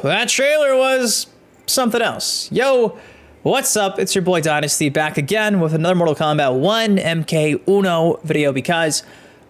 that trailer was something else. Yo, what's up? It's your boy Dynasty back again with another Mortal Kombat 1 MK video because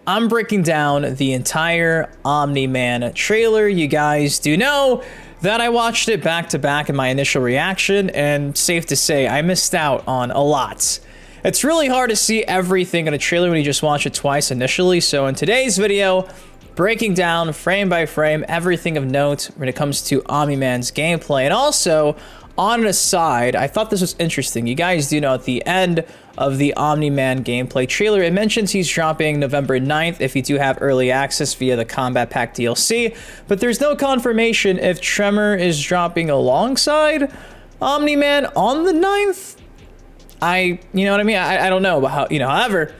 I'm breaking down the entire Omni-Man trailer. You guys do know that I watched it back to back in my initial reaction, and safe to say I missed out on a lot. It's really hard to see everything in a trailer when you just watch it twice initially, so in today's video, breaking down frame by frame everything of note when it comes to Omni-Man's gameplay. And also, on an aside, I thought this was interesting. You guys do know at the end of the Omni-Man gameplay trailer, it mentions he's dropping November 9th if you do have early access via the Combat Pack DLC, but there's no confirmation if Tremor is dropping alongside Omni-Man on the 9th. You know what I mean? I don't know about how, however,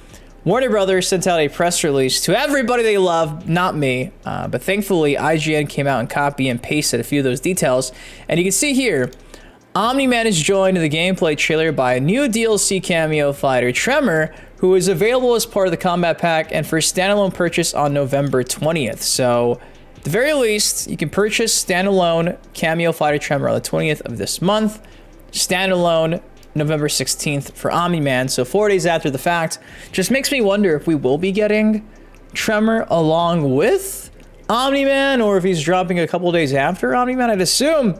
Warner Brothers sent out a press release to everybody they love, not me, but thankfully IGN came out and copy and pasted a few of those details, and you can see here, Omni-Man is joined in the gameplay trailer by a new DLC cameo fighter, Tremor, who is available as part of the Combat Pack and for standalone purchase on November 20th. So, at the very least, you can purchase standalone cameo fighter Tremor on the 20th of this month, standalone November 16th for Omni-Man, so 4 days after the fact. Just makes me wonder if we will be getting Tremor along with Omni-Man, or if he's dropping a couple days after Omni-Man. I'd assume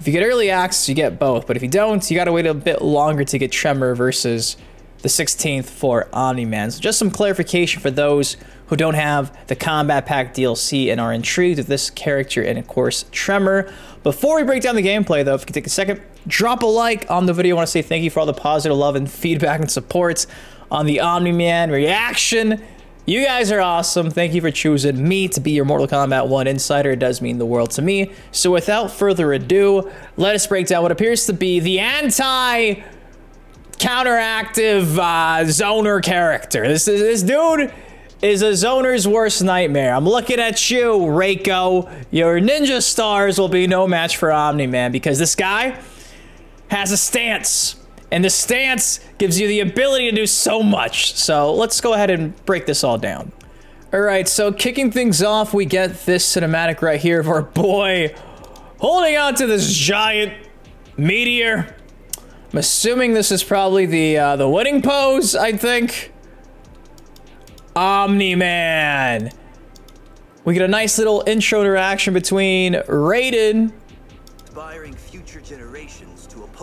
if you get early access, you get both, but if you don't, you gotta wait a bit longer to get Tremor versus the 16th for Omni-Man. So just some clarification for those who don't have the Combat Pack DLC and are intrigued with this character and, of course, Tremor. Before we break down the gameplay, though, if you could take a second, drop a like on the video. I want to say thank you for all the positive love and feedback and support on the Omni-Man reaction. You guys are awesome. Thank you for choosing me to be your Mortal Kombat 1 insider. It does mean the world to me. So without further ado, let us break down what appears to be the anti-counteractive zoner character. This dude is a zoner's worst nightmare. I'm looking at you, Reiko. Your ninja stars will be no match for Omni-Man because this guy has a stance. And the stance gives you the ability to do so much. So let's go ahead and break this all down. All right, so kicking things off, we get this cinematic right here of our boy holding on to this giant meteor. I'm assuming this is probably the winning pose, I think. Omni-Man. We get a nice little intro interaction between Raiden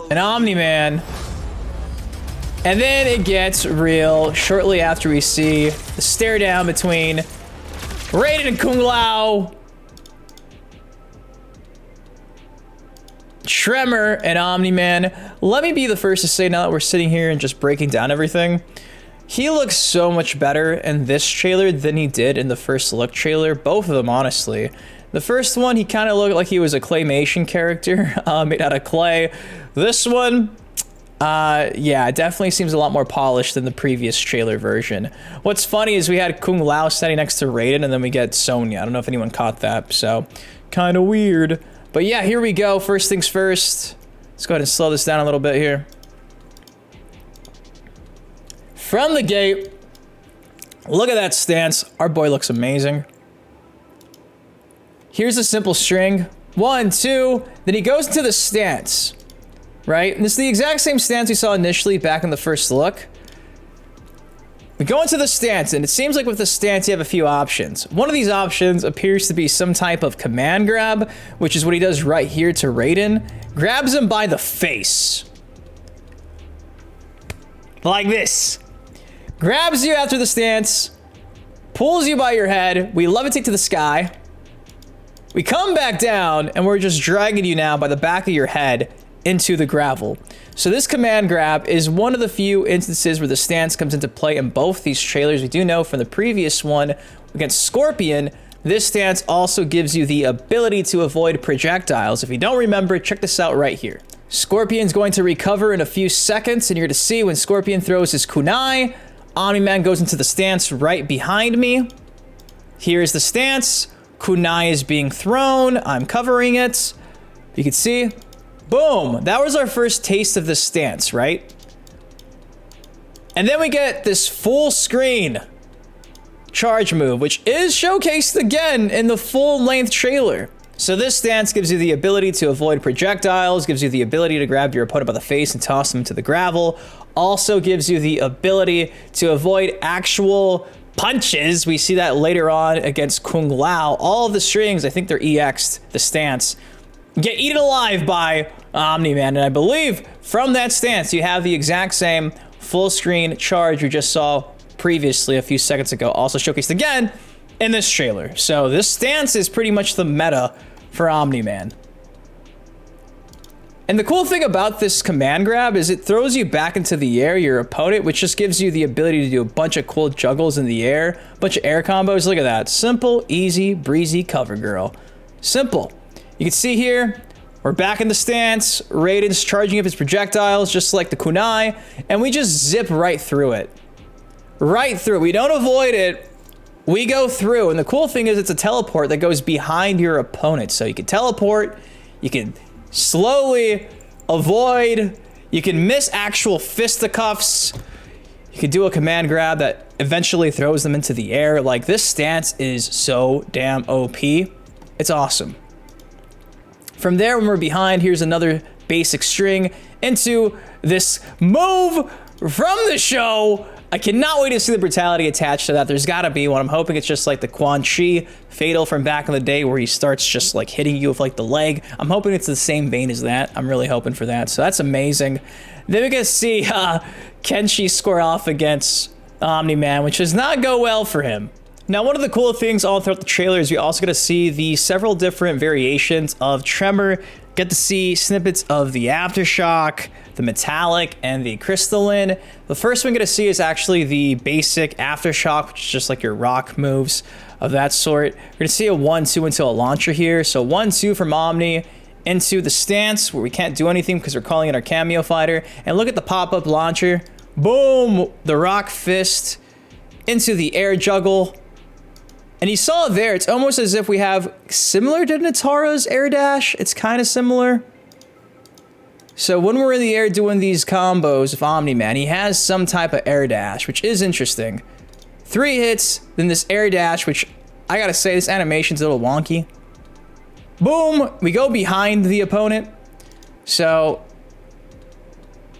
and Omni-Man. And then it gets real shortly after we see the stare down between Raiden and Kung Lao, Tremor and Omni-Man. Let me be the first to say, now that we're sitting here and just breaking down everything, he looks so much better in this trailer than he did in the first look trailer. Both of them, honestly. The first one, he kind of looked like he was a claymation character made out of clay. This one, yeah, it definitely seems a lot more polished than the previous trailer version. What's funny is we had Kung Lao standing next to Raiden, and then we get Sonya. I don't know if anyone caught that, so kind of weird. But yeah, here we go. First things first. Let's go ahead and slow this down a little bit here. From the gate, look at that stance. Our boy looks amazing. Here's a simple string. 1, 2, then he goes into the stance. Right? And this is the exact same stance we saw initially back in the first look. We go into the stance, and it seems like with the stance you have a few options. One of these options appears to be some type of command grab, which is what he does right here to Raiden. Grabs him by the face. Like this. Grabs you after the stance, pulls you by your head, we levitate to the sky. We come back down, and we're just dragging you now by the back of your head into the gravel. So this command grab is one of the few instances where the stance comes into play in both these trailers. We do know from the previous one against Scorpion, this stance also gives you the ability to avoid projectiles. If you don't remember, check this out right here. Scorpion's going to recover in a few seconds, and you're to see when Scorpion throws his kunai, Omni-Man goes into the stance right behind me. Here's the stance. Kunai is being thrown. I'm covering it. You can see. Boom! That was our first taste of the stance, right? And then we get this full screen charge move, which is showcased again in the full-length trailer. So this stance gives you the ability to avoid projectiles, gives you the ability to grab your opponent by the face and toss them into the gravel, also gives you the ability to avoid actual punches. We see that later on against Kung Lao. All of the strings, I think they're EX'd, the stance, get eaten alive by Omni-Man. And I believe from that stance, you have the exact same full screen charge you just saw previously a few seconds ago, also showcased again in this trailer. So this stance is pretty much the meta for Omni-Man. And the cool thing about this command grab is it throws you back into the air, your opponent, which just gives you the ability to do a bunch of cool juggles in the air, a bunch of air combos. Look at that. Simple, easy, breezy cover girl. Simple. You can see here, we're back in the stance. Raiden's charging up his projectiles just like the kunai, and we just zip right through it. Right through. We don't avoid it. We go through, and the cool thing is it's a teleport that goes behind your opponent. So you can teleport, you can slowly avoid, you can miss actual fisticuffs, you can do a command grab that eventually throws them into the air. Like, this stance is so damn OP. It's awesome. From there, when we're behind, here's another basic string into this move from the show. I cannot wait to see the brutality attached to that. There's got to be one. I'm hoping it's just like the Quan Chi fatal from back in the day where he starts just like hitting you with like the leg. I'm hoping it's the same vein as that. I'm really hoping for that. So that's amazing. Then we get to see Kenshi square off against Omni-Man, which does not go well for him. Now, one of the cool things all throughout the trailer is we also get to see the several different variations of Tremor. Get to see snippets of the Aftershock, the Metallic, and the Crystalline. The first one we're going to see is actually the basic Aftershock, which is just like your rock moves of that sort. We're going to see a 1-2 into a launcher here. So 1-2 from Omni into the stance where we can't do anything because we're calling it our cameo fighter. And look at the pop-up launcher. Boom! The rock fist into the air juggle. And you saw it there, it's almost as if we have similar to Natara's air dash. It's kind of similar. So when we're in the air doing these combos of Omni-Man, he has some type of air dash, which is interesting. 3 hits, then this air dash, which I gotta say, this animation's a little wonky. Boom, we go behind the opponent. So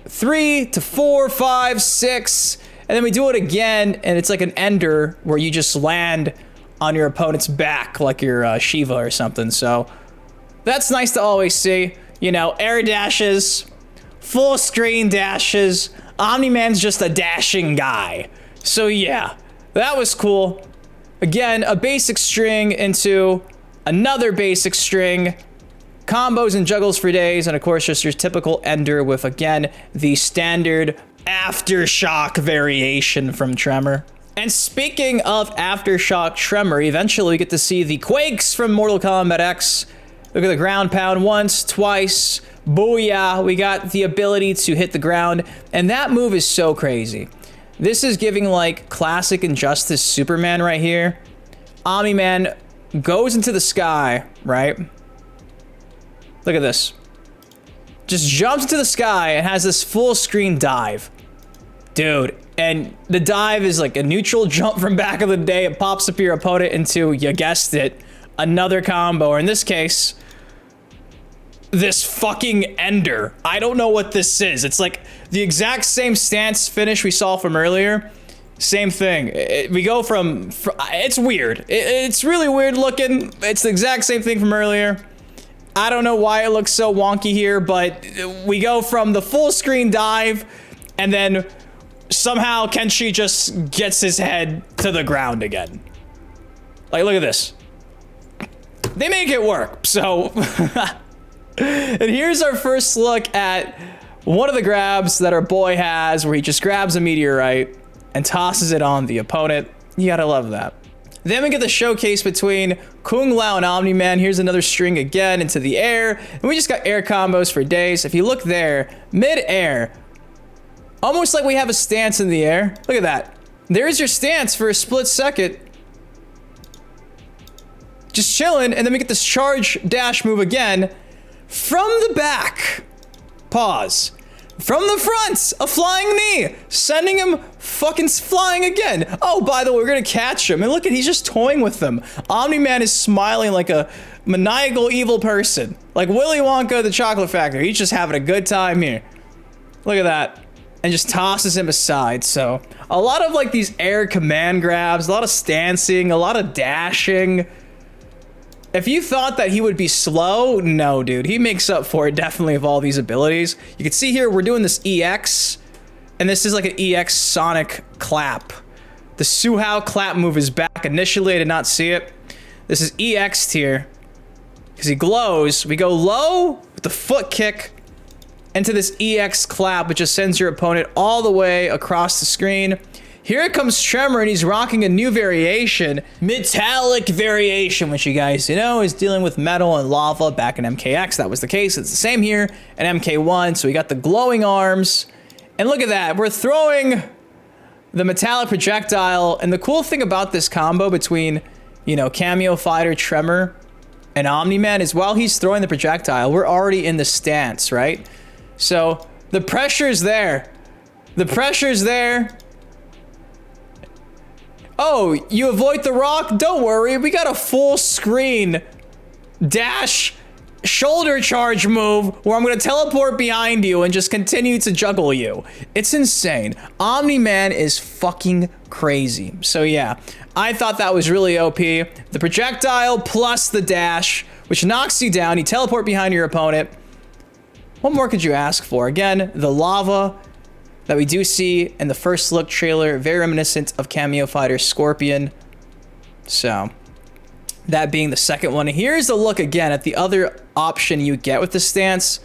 3 to 4, 5, 6, and then we do it again, and it's like an ender where you just land on your opponent's back like you're Shiva or something. So that's nice to always see. You know, air dashes, full screen dashes. Omni-Man's just a dashing guy. So yeah, that was cool. Again, a basic string into another basic string. Combos and juggles for days. And of course, just your typical ender with, again, the standard Aftershock variation from Tremor. And speaking of Aftershock Tremor, eventually we get to see the Quakes from Mortal Kombat X. Look at the ground pound once, twice, booyah. We got the ability to hit the ground, and that move is so crazy. This is giving like classic Injustice Superman right here. Omni-Man goes into the sky, right? Look at this. Just jumps into the sky and has this full screen dive. Dude, and the dive is like a neutral jump from back of the day. It pops up your opponent into, you guessed it, another combo, or in this case, this fucking ender. I don't know what this is. It's like the exact same stance finish we saw from earlier. Same thing. We go from it's weird. It's really weird looking. It's the exact same thing from earlier. I don't know why it looks so wonky here, but we go from the full screen dive, and then somehow Kenshi just gets his head to the ground again. Like, look at this. They make it work, so... And here's our first look at one of the grabs that our boy has, where he just grabs a meteorite and tosses it on the opponent. You gotta love that. Then we get the showcase between Kung Lao and Omni-Man. Here's another string again into the air. And we just got air combos for days. If you look there, mid-air, almost like we have a stance in the air. Look at that. There's your stance for a split second. Just chilling, and then we get this charge dash move again from the back. Pause. From the front, a flying knee, sending him fucking flying again. Oh, by the way, we're gonna catch him. And look at, he's just toying with them. Omni-Man is smiling like a maniacal evil person. Like Willy Wonka at the Chocolate Factory. He's just having a good time here. Look at that. And just tosses him aside. So, a lot of like these air command grabs, a lot of stancing, a lot of dashing. If you thought that he would be slow, no, dude. He makes up for it definitely of all these abilities. You can see here, we're doing this EX, and this is like an EX Sonic clap. The Suhao clap move is back. Initially, I did not see it. This is EX tier, because he glows. We go low with the foot kick into this EX clap, which just sends your opponent all the way across the screen. Here comes Tremor, and he's rocking a new variation, metallic variation, which you guys know is dealing with metal and lava. Back in MKX, that was the case. It's the same here in MK1. So we got the glowing arms, and look at that. We're throwing the metallic projectile, and the cool thing about this combo between, you know, Cameo Fighter, Tremor, and Omni-Man is while he's throwing the projectile, we're already in the stance, right? So the pressure's there. The pressure's there. Oh, you avoid the rock? Don't worry, we got a full screen dash shoulder charge move where I'm gonna teleport behind you and just continue to juggle you. It's insane. Omni-Man is fucking crazy. So yeah, I thought that was really OP. The projectile plus the dash, which knocks you down, you teleport behind your opponent. What more could you ask for? Again, the lava that we do see in the first look trailer, very reminiscent of Cameo Fighter Scorpion. So, that being the second one. Here's a look again at the other option you get with the stance.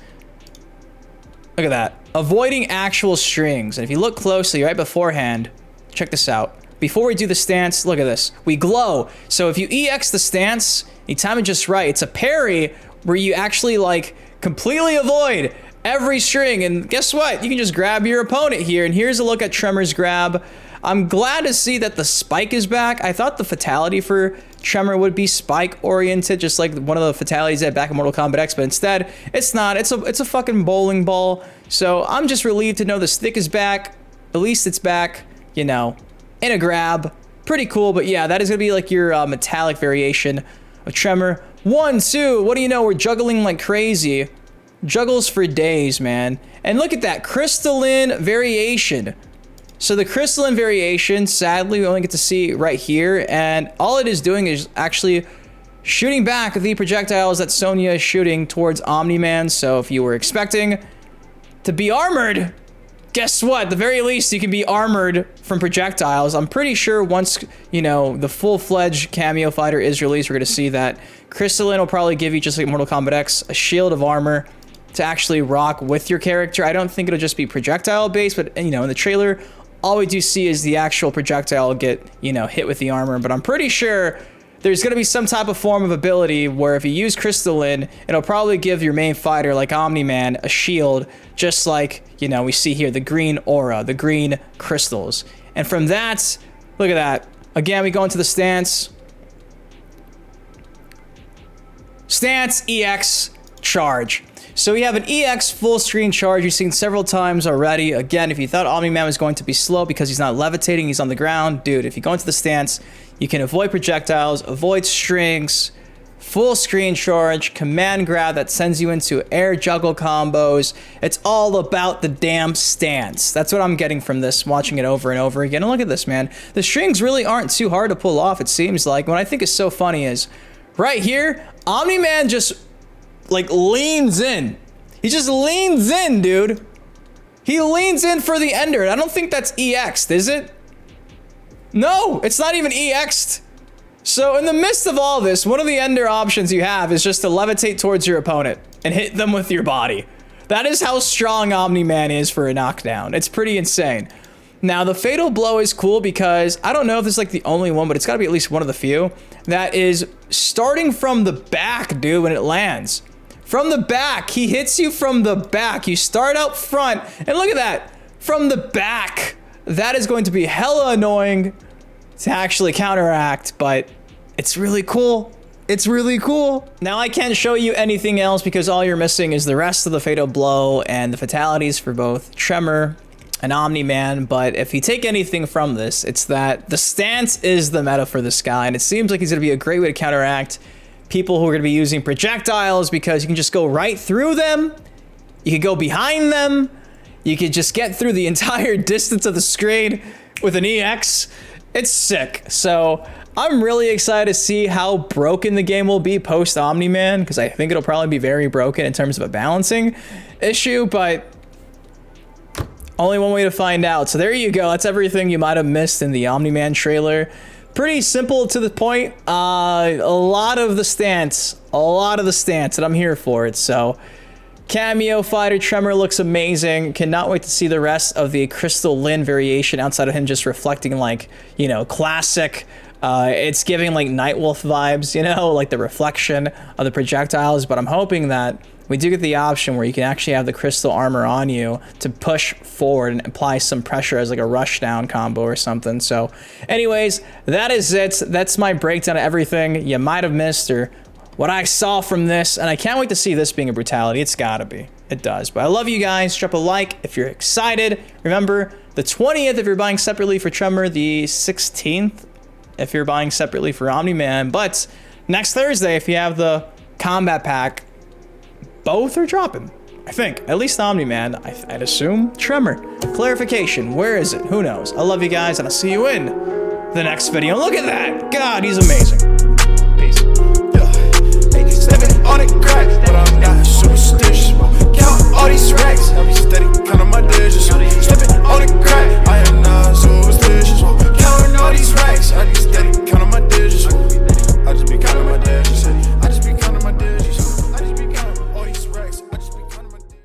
Look at that. Avoiding actual strings. And if you look closely right beforehand, check this out. Before we do the stance, look at this. We glow. So if you EX the stance, you time it just right. It's a parry where you actually like completely avoid every string, and guess what? You can just grab your opponent here, and here's a look at Tremor's grab. I'm glad to see that the spike is back. I thought the fatality for Tremor would be spike oriented, just like one of the fatalities at back in Mortal Kombat X, but instead, it's not. It's a fucking bowling ball. So I'm just relieved to know the stick is back. At least it's back, you know, in a grab. Pretty cool, but yeah, that is gonna be like your metallic variation of Tremor. 1, 2, what do you know? We're juggling like crazy. Juggles for days, man. And look at that crystalline variation. So the crystalline variation, sadly, we only get to see right here, and all it is doing is actually shooting back the projectiles that Sonya is shooting towards Omni-Man. So if you were expecting to be armored, guess what? At the very least, you can be armored from projectiles. I'm pretty sure once, you know, the full-fledged Cameo Fighter is released, we're going to see that crystalline will probably give you, just like Mortal Kombat X, a shield of armor to actually rock with your character. I don't think it'll just be projectile based, but you know, in the trailer, all we do see is the actual projectile get, you know, hit with the armor. But I'm pretty sure there's gonna be some type of form of ability where if you use crystalline, it'll probably give your main fighter like Omni-Man a shield, just like, you know, we see here, the green aura, the green crystals. And from that, look at that. Again, we go into the stance. Stance, EX, charge. So we have an EX full screen charge you've seen several times already. Again, if you thought Omni-Man was going to be slow because he's not levitating, he's on the ground. Dude, if you go into the stance, you can avoid projectiles, avoid strings, full screen charge, command grab that sends you into air juggle combos. It's all about the damn stance. That's what I'm getting from this, watching it over and over again. And look at this, man. The strings really aren't too hard to pull off, it seems like. What I think is so funny is, right here, Omni-Man just like leans in. He just leans in, dude. He leans in for the ender. I don't think that's EX'd, is it? No, it's not even EX'd. So in the midst of all this, one of the ender options you have is just to levitate towards your opponent and hit them with your body. That is how strong Omni-Man is for a knockdown. It's pretty insane. Now, the fatal blow is cool because I don't know if this is like the only one, but it's got to be at least one of the few that is starting from the back, dude, when it lands. From the back. He hits you from the back. You start out front, and look at that. From the back. That is going to be hella annoying to actually counteract, but it's really cool. It's really cool. Now, I can't show you anything else because all you're missing is the rest of the Fatal Blow and the fatalities for both Tremor and Omni-Man. But if you take anything from this, it's that the stance is the meta for this guy. And it seems like he's going to be a great way to counteract people who are going to be using projectiles because you can just go right through them. You could go behind them. You could just get through the entire distance of the screen with an EX. It's sick. So I'm really excited to see how broken the game will be post Omni-Man, because I think it'll probably be very broken in terms of a balancing issue, but only one way to find out. So there you go. That's everything you might have missed in the Omni-Man trailer. Pretty simple to the point. A lot of the stance, and I'm here for it. So Cameo Fighter Tremor looks amazing. Cannot wait to see the rest of the Crystal Lyn variation outside of him just reflecting like, you know, classic. It's giving like Nightwolf vibes, you know, like the reflection of the projectiles. But I'm hoping that we do get the option where you can actually have the crystal armor on you to push forward and apply some pressure as like a rush down combo or something. So anyways, that is it. That's my breakdown of everything you might have missed or what I saw from this. And I can't wait to see this being a brutality. It's gotta be. It does. But I love you guys. Drop a like if you're excited. Remember, the 20th if you're buying separately for Tremor, the 16th if you're buying separately for Omni-Man. But next Thursday, if you have the combat pack, both are dropping. I think. At least Omni-Man. I'd assume Tremor. Clarification. Where is it? Who knows? I love you guys, and I'll see you in the next video. Look at that. God, he's amazing. Peace. Stepping on it crack, but I'm not superstitious. Count all these racks.